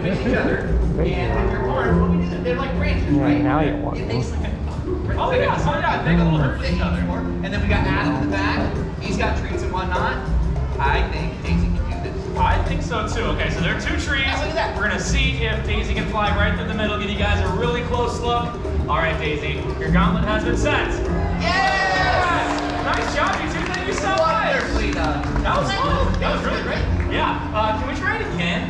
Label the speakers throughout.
Speaker 1: to face each other. And with your horns, what we do is they're like branches, right?
Speaker 2: Now you want
Speaker 1: It makes like a...
Speaker 3: Oh yeah, so yeah, make a little hoop for each other.
Speaker 1: And then we got Adam in the back. He's got trees and whatnot. I think Daisy can do this.
Speaker 3: I think so too. Okay, so there are two trees.
Speaker 1: Yeah, look at that.
Speaker 3: We're gonna see if Daisy can fly right through the middle, give you guys a really close look. All right, Daisy, your gauntlet has been set.
Speaker 1: Yes!
Speaker 3: Nice job, you two. Thank you so much.
Speaker 1: Wonderfully done.
Speaker 3: That was fun.
Speaker 1: That was really great.
Speaker 3: Yeah. Can we try it again?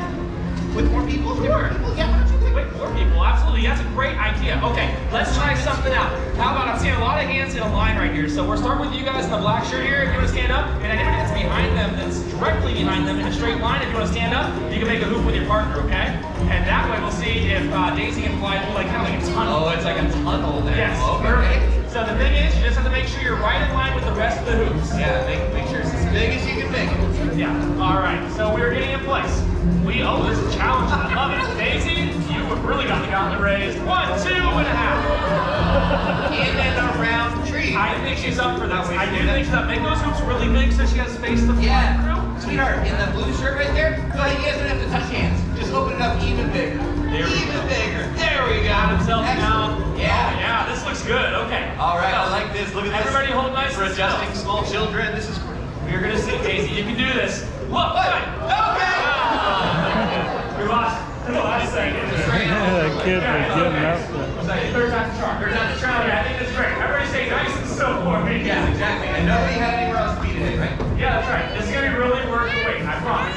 Speaker 1: With more people?
Speaker 3: Sure.
Speaker 1: Yeah, why don't you think?
Speaker 3: Wait, more people. Absolutely. That's a great idea. Okay, let's try something out. How about I'm seeing a lot of hands in a line right here. So we're starting with you guys in the black shirt here. If you want to stand up, and anybody that's behind them, that's directly behind them in a straight line, if you want to stand up, you can make a hoop with your partner, okay? And that way we'll see if Daisy can fly through like kind of like a tunnel.
Speaker 1: Oh, it's like a tunnel there.
Speaker 3: Yes,
Speaker 1: Okay.
Speaker 3: perfect. So the thing is, you just have to make sure you're right in line with the rest of the hoops.
Speaker 1: Yeah, make sure it's as big as you can make it.
Speaker 3: Yeah. All right. So we're getting in place. This is challenging. I love it. Daisy, you have really got the gauntlet raised. 1, 2 and a half.
Speaker 1: In and around trees.
Speaker 3: I think she's up for this. I do think she's up. Make those hoops really big so she has space to fly through.
Speaker 1: Sweetheart, in the blue shirt right there, go ahead, you guys don't have to touch hands. Just open it up even bigger. Even bigger. There we go.
Speaker 3: Got himself
Speaker 1: Excellent.
Speaker 3: down.
Speaker 1: Yeah.
Speaker 3: Oh, yeah, this looks good. Okay.
Speaker 1: All right, I like this. Look at this.
Speaker 3: Everybody hold nice
Speaker 1: For
Speaker 3: and
Speaker 1: adjusting
Speaker 3: still.
Speaker 1: small children, this is great.
Speaker 3: We're going to see, Daisy. You can do this. Look.
Speaker 1: Okay.
Speaker 3: We lost the last second.
Speaker 2: The kids are getting up there.
Speaker 3: Third time's the charm. Third time's the charm. Yeah, I think that's great. Everybody stay nice and still for me.
Speaker 1: Yeah, exactly. And nobody had anywhere else to be today, right?
Speaker 3: Yeah, that's right. This is going to be really worth the wait, I promise.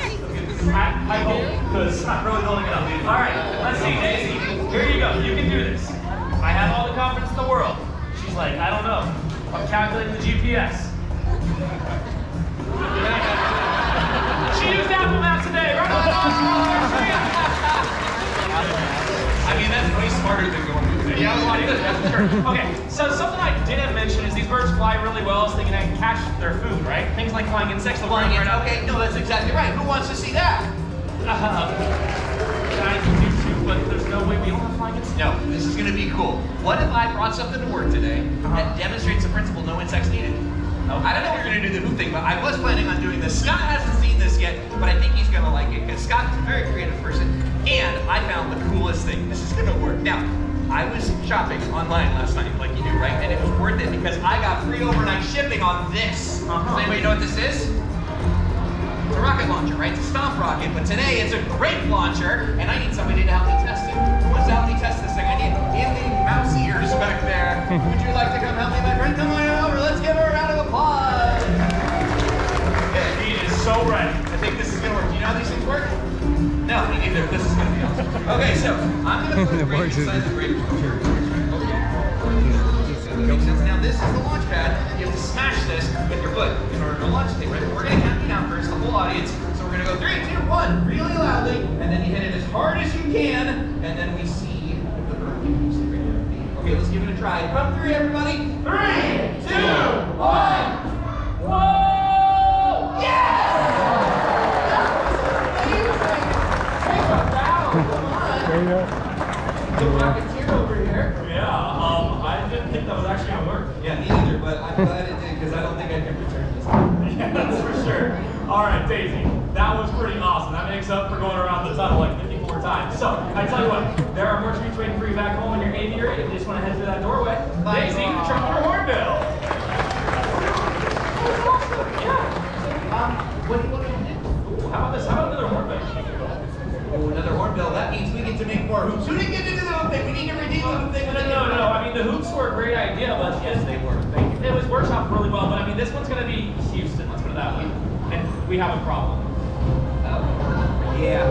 Speaker 3: I hope, because I'm really building it up. All right, let's see, Daisy. Here you go. You can do this. I have all the confidence in the world. She's like, I don't know. I'm calculating the GPS. She used Apple Maps today, right?
Speaker 1: I mean, that's way smarter than going to the
Speaker 3: Yeah, well, that's for sure. Okay, so something I didn't mention is these birds fly really well, so they can catch their food, right? Things like flying insects.
Speaker 1: Flying in. Okay, no, that's exactly right. Who wants to see that?
Speaker 3: I do too, but there's no way we don't have flying insects.
Speaker 1: No, this is going to be cool. What if I brought something to work today that demonstrates the principle no insects needed? I don't know if we're going to do the hoop thing, but I was planning on doing this. Scott hasn't seen this yet, but I think he's going to like it because Scott is a very creative person, and I found the coolest thing. This is going to work. Now, I was shopping online last night, like you do, right? And it was worth it because I got free overnight shipping on this. Does anybody know what this is? It's a rocket launcher, right? It's a stomp rocket, but today it's a grape launcher, and I need somebody to help me test it. Who wants to help me test this thing? I need in the mouse ears back there. Would you like to come help me, my friend? Come on over. Let's give her a round of applause. Okay.
Speaker 3: He is so ready.
Speaker 1: I think this is going to work. Do you know how these things work? No, me neither. This is going to be awesome. Okay, so I'm going to put the grape inside the grape launcher. Makes sense. Now this is the launch pad. You have to smash this with your foot in order to launch it, right? We're going to count you down first, the whole audience. So we're going to go 3, 2, 1, really loudly, and then you hit it as hard as you can, and then we see if the bird can use it. Okay, let's give it a try. Come 3, everybody. 3, 2, 1. Whoa! Yes!
Speaker 2: There you go.
Speaker 1: The Rocketeer over here.
Speaker 3: Yeah, I didn't think that was actually going to work.
Speaker 1: Yeah, me neither, but I'm glad it did because I don't think I can return this.
Speaker 3: Yeah, that's for sure. All right, Daisy, that was pretty awesome. That makes up for going around the tunnel like 54 times. So, I tell you what, there are more treats waiting for you back home in your aviary if you just want to head through that doorway. Daisy, trumpet or hornbill?
Speaker 1: What do you want to do?
Speaker 3: Ooh, how about this? How about another hornbill?
Speaker 1: Oh, another hornbill. That means we get to make more hoops. Who didn't get to do the hoop thing? We need to redeem the hoop thing.
Speaker 3: No. I mean, the hoops were a great idea, but yes, they were. Thank you. It was workshopped really well, but I mean, this one's going to be Houston. Let's put it that way. And we have a problem.
Speaker 1: Yeah.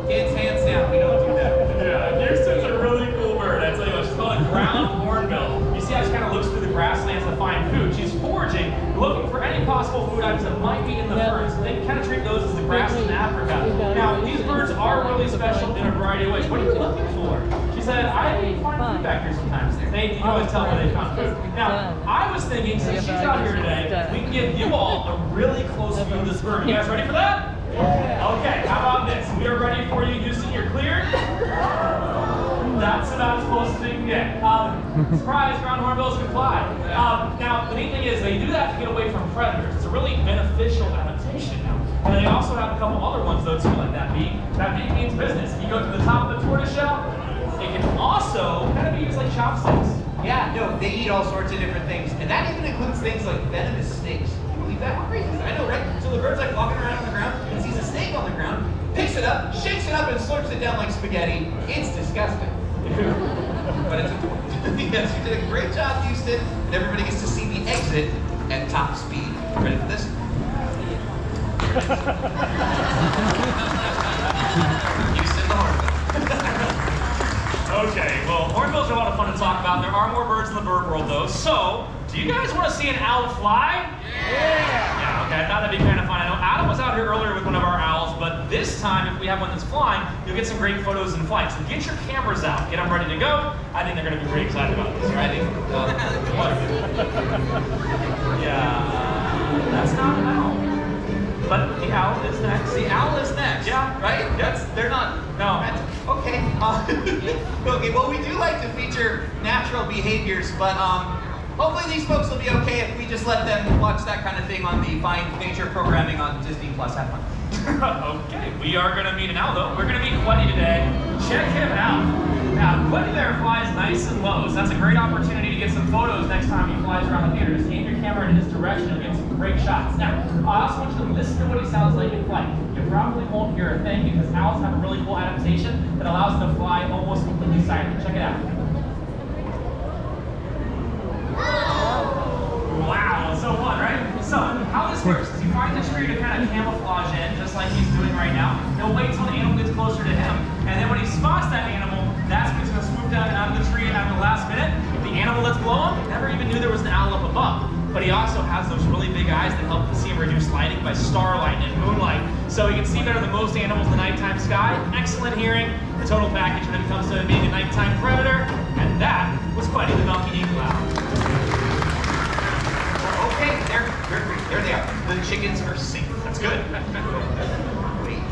Speaker 1: Kids, hands down. We don't do that.
Speaker 3: Yeah, Houston's a really cool bird. I tell you what, she's called a ground hornbill. You see how she kind of looks through the grasslands to find food. She's foraging, looking for any possible food items that might be in the ferns. They kind of treat those as the grass in Africa. Now, these birds are really special in a variety of ways. What are you looking for? She said, I find food back here sometimes. They, you always tell where they found food. Now, I was thinking, since she's out here today, we can give you all a really close view of this bird. You guys ready for that? Okay, how about this? We are ready for you, Houston. You're cleared. That That's about as close as they can get. Surprise, ground hornbills can fly. Now, the neat thing is they do that to get away from predators. It's a really beneficial adaptation now. And they also have a couple other ones though too, like that beak. That beak means business. If you go to the top of the tortoise shell, it can also kind of be used like chopsticks.
Speaker 1: Yeah, no, they eat all sorts of different things, and that even includes things like venomous snakes. Can you believe that? How crazy is that? I know, right? So the bird's like walking around on the ground and sees a snake on the ground, picks it up, shakes it up, and slurps it down like spaghetti. It's disgusting. But it's important. Yes, you did a great job, Houston, and everybody gets to see the exit at top speed. Ready for this? Houston, the hornbill.
Speaker 3: Okay, well, hornbills are a lot of fun to talk about. There are more birds in the bird world, though. So, do you guys want to see an owl fly? Yeah, okay, I thought that'd be kind of fun. I know Adam was out here earlier with one of our owls, but this time, if we have one that's flying, you'll get some great photos in flight. So get your cameras out, get them ready to go. I think they're going to be pretty excited about this, right? What? Yeah, that's not an owl. But the owl is next.
Speaker 1: The owl is next.
Speaker 3: Yeah.
Speaker 1: Right? They're not.
Speaker 3: No.
Speaker 1: Okay. Okay, well, we do like to feature natural behaviors, but hopefully these folks will be okay if we just let them watch that kind of thing on the Find Nature programming on Disney Plus. Have fun.
Speaker 3: Okay, we are going to meet an owl, though. We're going to meet Queddy today. Check him out. Now, Queddy there flies nice and low, so that's a great opportunity to get some photos next time he flies around the theater. Just aim your camera in his direction and get some great shots. Now, I also want you to listen to what he sounds like in flight. You probably won't hear a thing because owls have a really cool adaptation that allows them to fly almost completely silent. Check it out. Wow, so fun, right? So, how this works is he finds a tree to kind of camouflage in, just like he's doing right now. He'll wait till the animal gets closer to him, and then when he spots that animal, that's when he's going to swoop down out of the tree at the last minute. The animal that's below him never even knew there was an owl up above. But he also has those really big eyes that help see him reduce lighting by starlight and moonlight. So he can see better than most animals in the nighttime sky. Excellent hearing, the total package when it comes to being a nighttime predator. And that was Queddy the donkey eagle owl.
Speaker 1: Okay, there they are. The chickens are safe. That's good. Wait,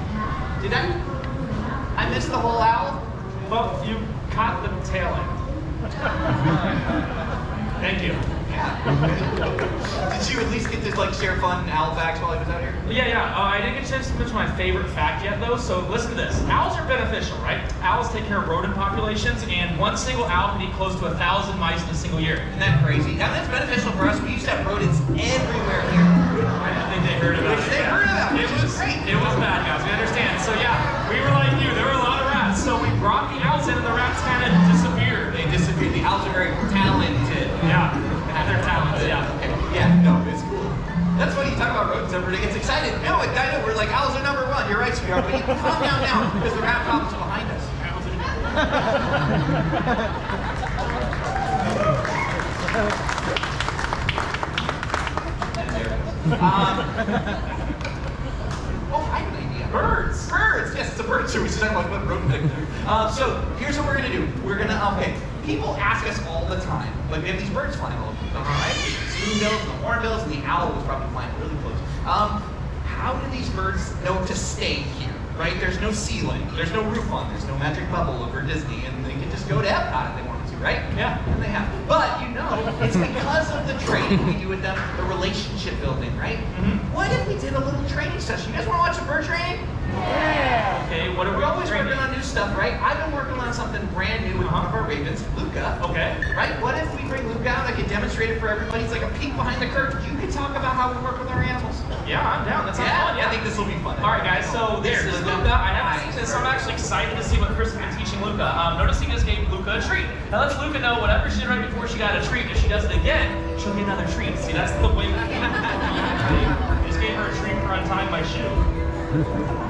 Speaker 1: did I miss the whole owl?
Speaker 3: Well, you caught the tail end. Thank you.
Speaker 1: Did you at least get to like share fun owl facts while I was out here?
Speaker 3: Yeah. I didn't get a chance to mention my favorite fact yet, though. So listen to this. Owls are beneficial, right? Owls take care of rodent populations, and one single owl can eat close to 1,000 mice in a single year.
Speaker 1: Isn't that crazy? Now that's beneficial for us. We used to have rodents everywhere here.
Speaker 3: I think they heard about it.
Speaker 1: They heard about it.
Speaker 3: It was
Speaker 1: great.
Speaker 3: It was bad, guys. We understand. So yeah, we were like you. There were a lot of rats. So we brought the owls in, and the rats kind of disappeared.
Speaker 1: They disappeared. The owls are very talented.
Speaker 3: Yeah, they're talented. Yeah.
Speaker 1: Okay. Yeah. No, it's cool. That's funny. You talk about rodents. Everybody gets excited. No, I know. We're like owls are number one. You're right, sweetheart. But you calm down now because the rat problems are behind us. Oh, I have an idea. Birds. Yes, it's a bird show. We should talk about what rodent. So here's what we're gonna do. We're gonna people ask us all the time. Like we have these birds flying all over the place, right? The spoonbills, the hornbills, and the owl was probably flying really close. How do these birds know to stay here? Right? There's no ceiling. There's no roof on. There's no magic bubble over Disney, and they can just go to Epcot if they wanted to, right?
Speaker 3: Yeah.
Speaker 1: And they have. But it's because of the training we do with them, the relationship building, right?
Speaker 3: Mm-hmm.
Speaker 1: What if we did a little training session? You guys want to watch a bird training?
Speaker 3: Yeah. Okay. What are we
Speaker 1: We're always
Speaker 3: training?
Speaker 1: working on new stuff, right? I've been working on something brand new with one of our ravens, Luca.
Speaker 3: Okay.
Speaker 1: Right? What if we bring Luca out? I can demonstrate it for everybody. It's like a peek behind the curtain. You can talk about how we work with our animals.
Speaker 3: Yeah, I'm down. That sounds fun.
Speaker 1: I think this will be fun.
Speaker 3: All right, guys. So this is Luca. I haven't seen this. So I'm actually excited to see what Chris has been teaching Luca. Notice he just gave Luca a treat. Now let's Luca know whatever she did right before she got a treat. If she does it again, she'll get another treat. See, that's the way. I just gave her a treat for untying my shoe.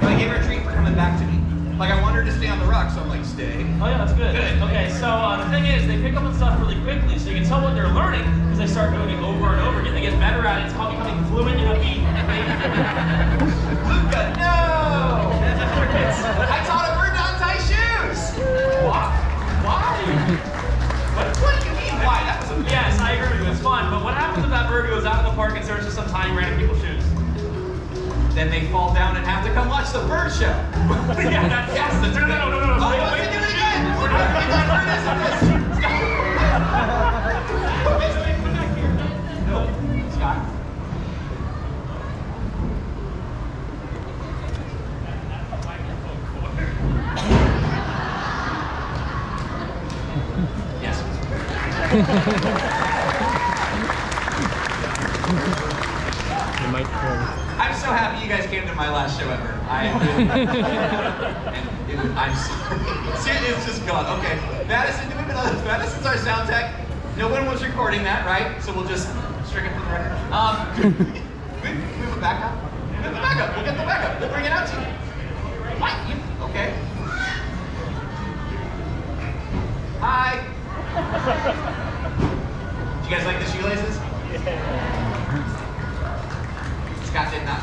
Speaker 1: I gave her a treat for coming back to me. Like I want her to stay on the rock, so I'm like, stay.
Speaker 3: Oh yeah, that's good.
Speaker 1: Good.
Speaker 3: Okay, so the thing is, they pick up on stuff really quickly, so you can tell what they're learning because they start doing it over and over again. They get better at it. It's called becoming fluent in a beat.
Speaker 1: Luca, no! I taught a bird to untie shoes.
Speaker 3: Why?
Speaker 1: What do you mean? Why? That was amazing.
Speaker 3: Yes, I agree with you. It's fun. But what happens if that bird goes out in the park and searches some tiny random people's shoes?
Speaker 1: Then they fall down and have to come watch the bird show.
Speaker 3: Yeah, that's
Speaker 1: yes.
Speaker 3: No.
Speaker 1: Oh, let's do it again.
Speaker 3: We're
Speaker 1: No, Scott. Yes.
Speaker 2: The microphone.
Speaker 1: I'm so happy you guys came to my last show ever. I'm sorry. It's just gone. Okay. Madison, Madison's our sound tech. No one was recording that, right? So we'll just string it for the record. Move it back up. Move it back up. We'll get the backup. We'll bring it out to you. What? Okay. Hi. Do you guys like the shoelaces? Scott did not.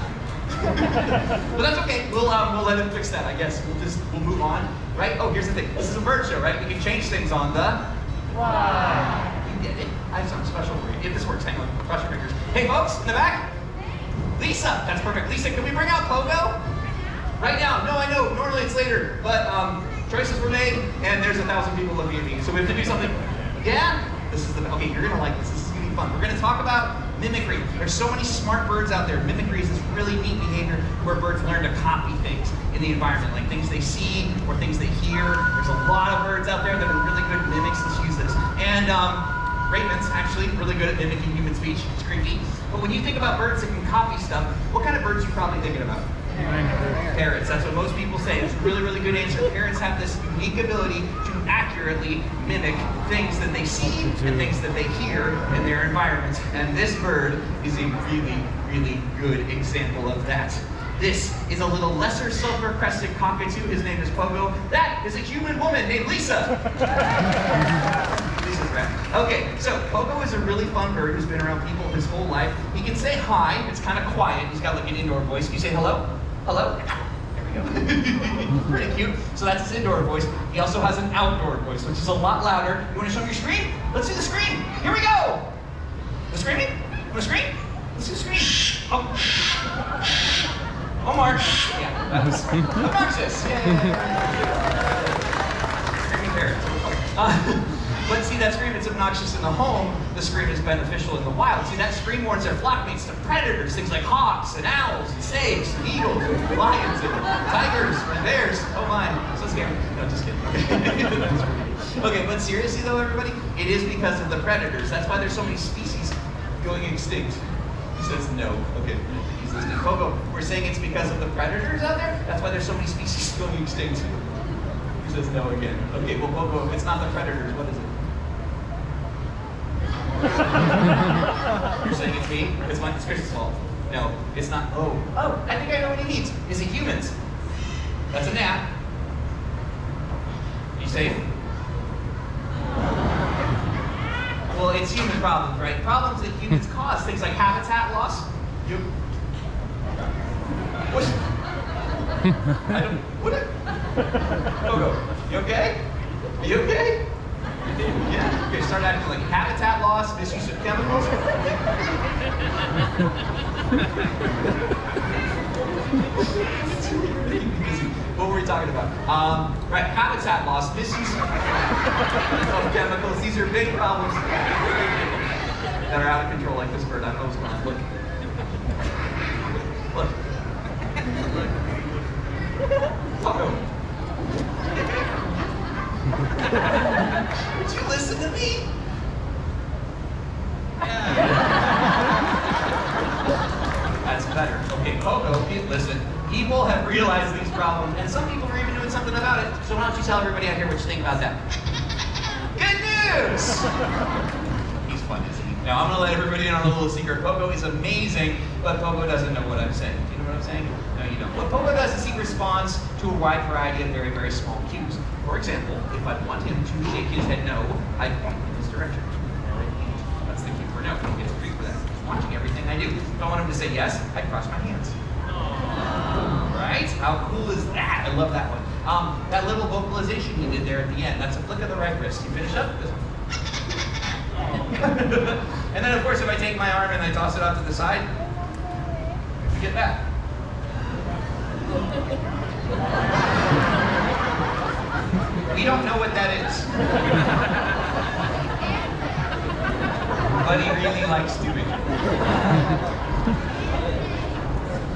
Speaker 1: But that's okay. We'll let him fix that. I guess we'll move on, right? Oh, here's the thing. This is a bird show, right? We can change things on the. Wow. You did it. I have something special for you. If this works, hang on. Cross your fingers. Hey, folks, in the back. Lisa, that's perfect. Lisa, can we bring out Pogo? Right now. No, I know. Normally it's later, but choices were made, and there's 1,000 people looking at me, so we have to do something. Yeah. This is the. Okay, you're gonna like this. This is gonna be fun. We're gonna talk about mimicry. There's so many smart birds out there. Mimicry is this really neat behavior where birds learn to copy things in the environment, like things they see or things they hear. There's a lot of birds out there that are really good mimics. Let's use this. And ravens, actually, really good at mimicking human speech. It's creepy. But when you think about birds that can copy stuff, what kind of birds are you probably thinking about? Parrots. That's what most people say. It's a really, really good answer. Parrots have this unique ability to accurately mimic things that they see and things that they hear in their environment. And this bird is a really, really good example of that. This is a little lesser silver-crested cockatoo. His name is Pogo. That is a human woman named Lisa. Lisa's right. Okay, so Pogo is a really fun bird who's been around people his whole life. He can say hi. It's kind of quiet. He's got like an indoor voice. Can you say hello? Hello? There we go. Pretty cute. So that's his indoor voice. He also has an outdoor voice, which is a lot louder. You want to show me your screen? Let's do the screen. Here we go. The screaming? You want to scream? Let's do the screen. Oh. Omar. Yeah, that's obnoxious. Screaming parrot. But see, that scream is obnoxious in the home. The scream is beneficial in the wild. See, that scream warns their flockmates to predators, things like hawks and owls and snakes and eagles and lions and tigers and bears. Oh my, so scary. No, just kidding. Okay, but seriously though, everybody, it is because of the predators. That's why there's so many species going extinct. He says no. Okay, he's listening. Pogo, we're saying it's because of the predators out there? That's why there's so many species going extinct. He says no again. Okay, well, Pogo, if it's not the predators, what is it? You're saying it's me? It's Chris's fault. No, it's not. Oh, I think I know what he needs. Is it humans? That's a nap. You safe? Well, it's human problems, right? Problems that humans cause, things like habitat loss. You. What? I don't. What? Pogo, you okay? Are you okay? Yeah. Okay, start acting like habitat loss, misuse of chemicals. What were we talking about? Right, habitat loss, misuse of chemicals. These are big problems that are out of control, like this bird. I don't know what's going on. Look. Pogo. Would you listen to me? That's better. Okay, Pogo, listen. People have realized these problems, and some people are even doing something about it. So why don't you tell everybody out here what you think about that? Good news! He's fun, isn't he? Now, I'm going to let everybody in on a little secret. Pogo is amazing, but Pogo doesn't know what I'm saying. Do you know what I'm saying? No, you don't. What Pogo does is he responds to a wide variety of very, very small cues. For example, if I want him to shake his head no, I point in this direction. That's the cue for no. He gets a treat for that. He's watching everything I do. If I want him to say yes, I cross my hands. Right? How cool is that? I love that one. That little vocalization he did there at the end, that's a flick of the right wrist. You finish up? This one. And then, of course, if I take my arm and I toss it out to the side, you get that. We don't know what that is. But he really likes doing it.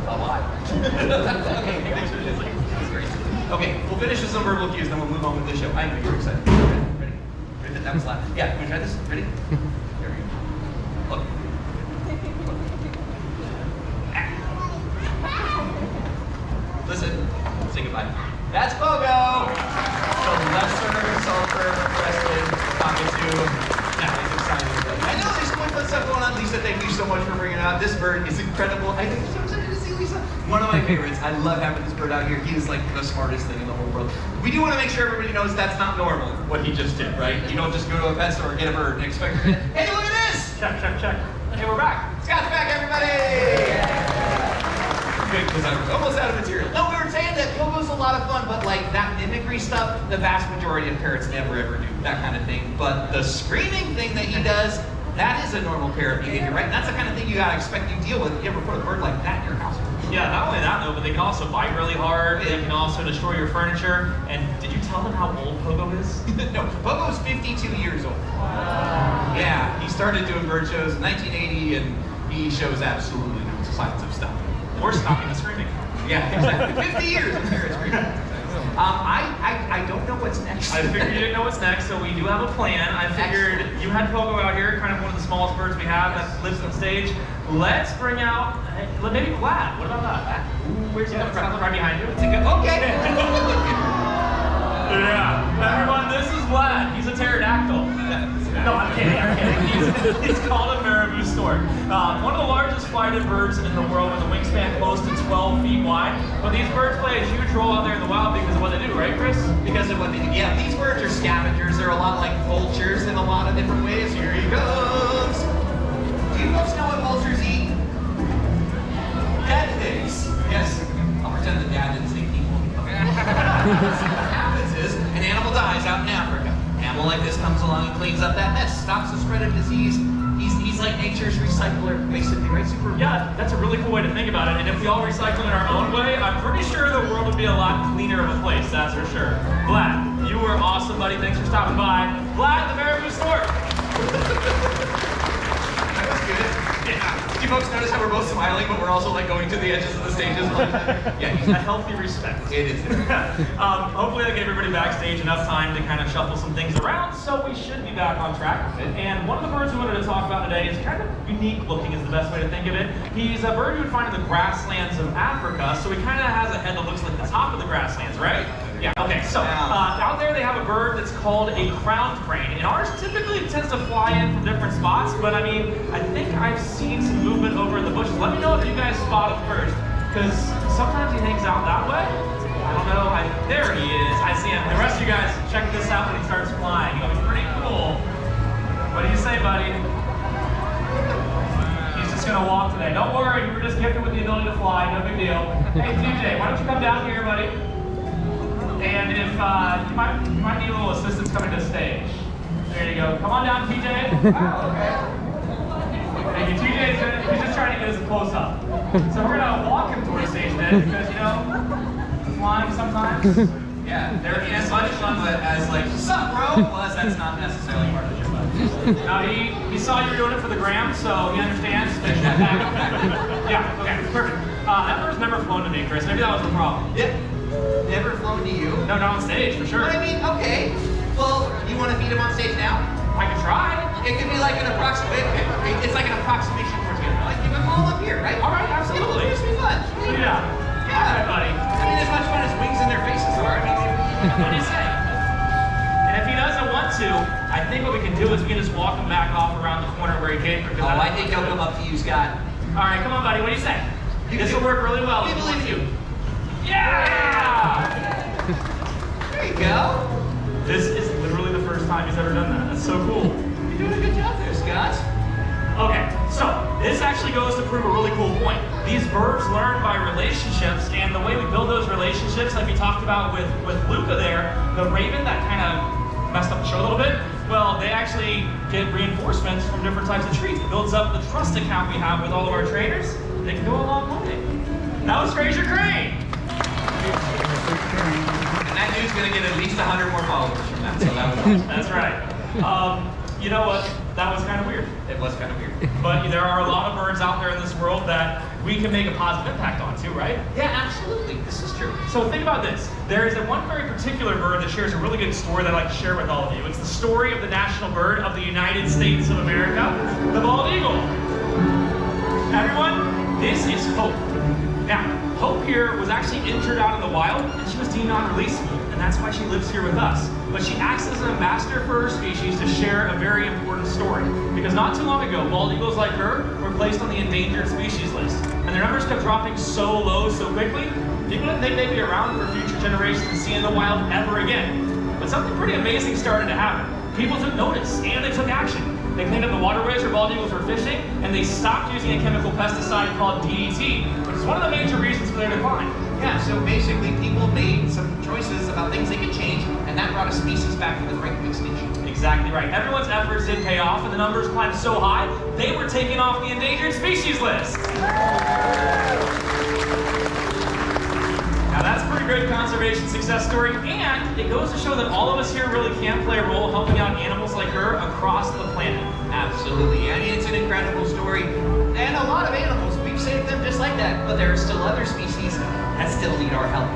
Speaker 1: A lot. Okay, thanks for this. That's great. Okay, we'll finish with some verbal cues, then we'll move on with the show. I know you're excited. Ready? Ready? That was loud. Yeah, can we try this? Ready? There we go. Look. Listen, say goodbye. That's Pogo! So lesser, sulfur, Preston, cockatoo. Now he's excited. I know there's some fun stuff going on. Lisa, thank you so much for bringing it out. This bird is incredible. I think I'm so excited to see Lisa. One of my favorites. I love having this bird out here. He is like the smartest thing in the whole world. We do want to make sure everybody knows that's not normal, what he just did, right? You don't just go to a pet store and get a bird and expect her to, hey, look at this!
Speaker 3: Check, check, check.
Speaker 1: Hey, we're back. Scott's back, everybody! Good, because I was almost out of material. No, we were saying that Pogo's a lot of fun, but like that mimicry stuff, the vast majority of parrots never ever do that kind of thing. But the screaming thing that he does, that is a normal parrot behavior, right? And that's the kind of thing you gotta expect you deal with if you ever put a bird like that in your house.
Speaker 3: Yeah, not only that though, but they can also bite really hard. They can also destroy your furniture. And did you tell them how old Pogo is?
Speaker 1: No, Pogo's 52 years old. Yeah, he started doing bird shows in 1980, and he shows absolutely no signs of stopping.
Speaker 3: Or stopping the screaming.
Speaker 1: Yeah, exactly. 50 years of parrot screaming. I don't know what's next.
Speaker 3: I figured you didn't know what's next, so we do have a plan. I figured you had Pogo out here, kind of one of the smallest birds we have that lives on stage. Let's bring out, maybe Vlad. What about that? Where's he coming from? Right behind you.
Speaker 1: Okay.
Speaker 3: Yeah. Everyone, this is Vlad. He's a pterodactyl. No, I'm kidding. He's called a marabou stork. One of the largest flighted birds in the world with a wingspan close to 12 feet wide. But these birds play a huge role out there in the wild because of what they do, right, Chris?
Speaker 1: Because of what they do. Yeah, these birds are scavengers. They're a lot like vultures in a lot of different ways. Here he goes. Do you folks know what vultures eat? Dead things. Yes. I'll pretend the dad didn't say people. Okay. What happens is an animal dies out in Africa. An animal like this comes along and cleans up that mess, stops the spread of disease. He's like nature's recycler, basically, right? Super.
Speaker 3: Yeah, that's a really cool way to think about it. And if we all recycle in our own way, I'm pretty sure the world would be a lot cleaner of a place, that's for sure. Vlad, you were awesome, buddy. Thanks for stopping by. Vlad, the marabou stork.
Speaker 1: That was good. Yeah. Do you folks notice how we're both smiling, but we're also like going to the edges of the stages? Yeah,
Speaker 3: A healthy respect.
Speaker 1: it is.
Speaker 3: Hopefully I gave everybody backstage enough time to kind of shuffle some things around, so we should be back on track with it. And one of the birds we wanted to talk about today is kind of unique looking is the best way to think of it. He's a bird you would find in the grasslands of Africa, so he kind of has a head that looks like the top of the grasslands, right? Yeah, okay, so out there they have a bird that's called a crowned crane, and ours typically tends to fly in from different spots, but I mean, I think I've seen some movement over in the bushes. Let me know if you guys spot him first, because sometimes he hangs out that way. I don't know, there he is, I see him. The rest of you guys, check this out when he starts flying. He's pretty cool. What do you say, buddy? He's just gonna walk today. Don't worry, you were just gifted with the ability to fly, no big deal. Hey, DJ, why don't you come down here, buddy? And if you might need a little assistance coming to the stage. There you go. Come on down, TJ. Wow, okay. Thank you. He's just trying to get us a close up. So we're gonna walk him toward the stage then, because flying sometimes.
Speaker 1: Yeah, they're as much fun, but as like, sup, bro? Plus, that's not necessarily part of your fun.
Speaker 3: Now he saw you were doing it for the gram, so he understands. Yeah. Okay. Perfect. That bird's never flown to me, Chris. Maybe that was the problem.
Speaker 1: Yeah. Never flown to you?
Speaker 3: No, not on stage, for sure.
Speaker 1: But I mean, okay. Well, you want to feed him on stage now?
Speaker 3: I can try.
Speaker 1: It could be like an approximation. It's like an approximation towards the end. Like, give him all up here, right?
Speaker 3: All right, absolutely.
Speaker 1: It'll just be fun.
Speaker 3: Yeah.
Speaker 1: Yeah.
Speaker 3: All right, buddy.
Speaker 1: I mean, as much fun as wings in their faces are. I mean,
Speaker 3: What do you say? And if he doesn't want to, I think what we can do is we can just walk him back off around the corner where he came from.
Speaker 1: oh, I think he'll come up to you, Scott.
Speaker 3: All right, come on, buddy. What do you say? This will work really well.
Speaker 1: We believe you.
Speaker 3: Yeah!
Speaker 1: There you go.
Speaker 3: This is literally the first time he's ever done that. That's so cool.
Speaker 1: You're doing a good job there, Scott.
Speaker 3: Okay, so this actually goes to prove a really cool point. These birds learn by relationships, and the way we build those relationships, like we talked about with Luca there, the raven that kind of messed up the show a little bit, well, they actually get reinforcements from different types of trees. It builds up the trust account we have with all of our trainers. They can go a long way. That was Fraser Crane.
Speaker 1: And that news he's going to get at least 100 more followers from that. So that was awesome.
Speaker 3: That's right. You know what? That was kind of weird.
Speaker 1: It was kind of weird.
Speaker 3: But there are a lot of birds out there in this world that we can make a positive impact on too, right?
Speaker 1: Yeah, absolutely. This is true.
Speaker 3: So think about this. There is one very particular bird that shares a really good story that I'd like to share with all of you. It's the story of the national bird of the United States of America, the bald eagle. Everyone, this is Hope. Now, Hope here was actually injured out in the wild, and she was deemed non-releasable, and that's why she lives here with us. But she acts as an ambassador for her species to share a very important story. Because not too long ago, bald eagles like her were placed on the endangered species list, and their numbers kept dropping so low so quickly, people didn't think they'd be around for future generations to see in the wild ever again. But something pretty amazing started to happen. People took notice, and they took action. They cleaned up the waterways where bald eagles were fishing, and they stopped using a chemical pesticide called DDT, which is one of the major reasons for their decline.
Speaker 1: Yeah, so basically people made some choices about things they could change, and that brought a species back to the brink of extinction.
Speaker 3: Exactly right. Everyone's efforts did pay off, and the numbers climbed so high, they were taken off the endangered species list. Now that's a pretty great conservation success story, and it goes to show that all of us here really can play a role helping out animals like her across the planet.
Speaker 1: Absolutely. I mean, it's an incredible story, and a lot of animals, we've saved them just like that, but there are still other species that still need our help.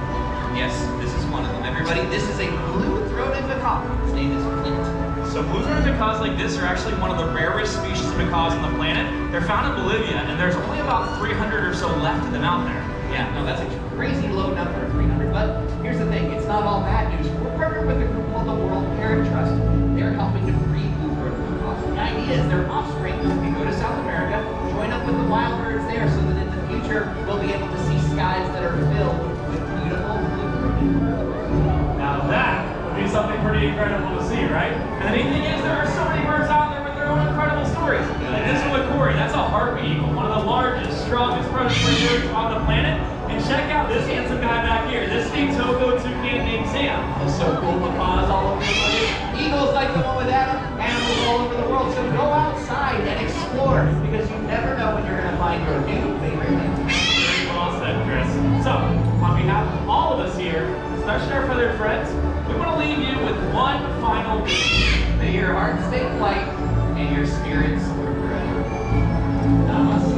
Speaker 1: Yes, this is one of them. Everybody, this is a blue-throated macaw. His name is Flint.
Speaker 3: So blue-throated macaws like this are actually one of the rarest species of macaws on the planet. They're found in Bolivia, and there's only about 300 or so left of them out there.
Speaker 1: Yeah, no, that's a crazy low number, 300. But here's the thing, it's not all bad news. We're partnered with a group called the World Parrot Trust. They're helping to breed blue-throated macaws. The idea is their offspring can go to South America, join up with the wild birds there, so that in the future we'll be able to see skies that are filled with beautiful blue-throated macaws.
Speaker 3: Now that would be something pretty incredible to see, right? And the neat thing is there are so many birds out there with their own incredible stories. Like this one with Corey, that's a harpy eagle, one of the largest, strongest predatory birds on the planet. And check out this handsome guy back here. This is Togo toucan named Sam.
Speaker 1: So cool, macaws all over the place. Eagles like the one with Adam, animals all over the world. So go outside and explore, because you never know when you're going to find your new favorite thing.
Speaker 3: Very well said, Chris. So, on behalf of all of us here, especially our feathered friends, we want to leave you with one final wish.
Speaker 1: May your heart stay light and your spirits soar forever. Namaste.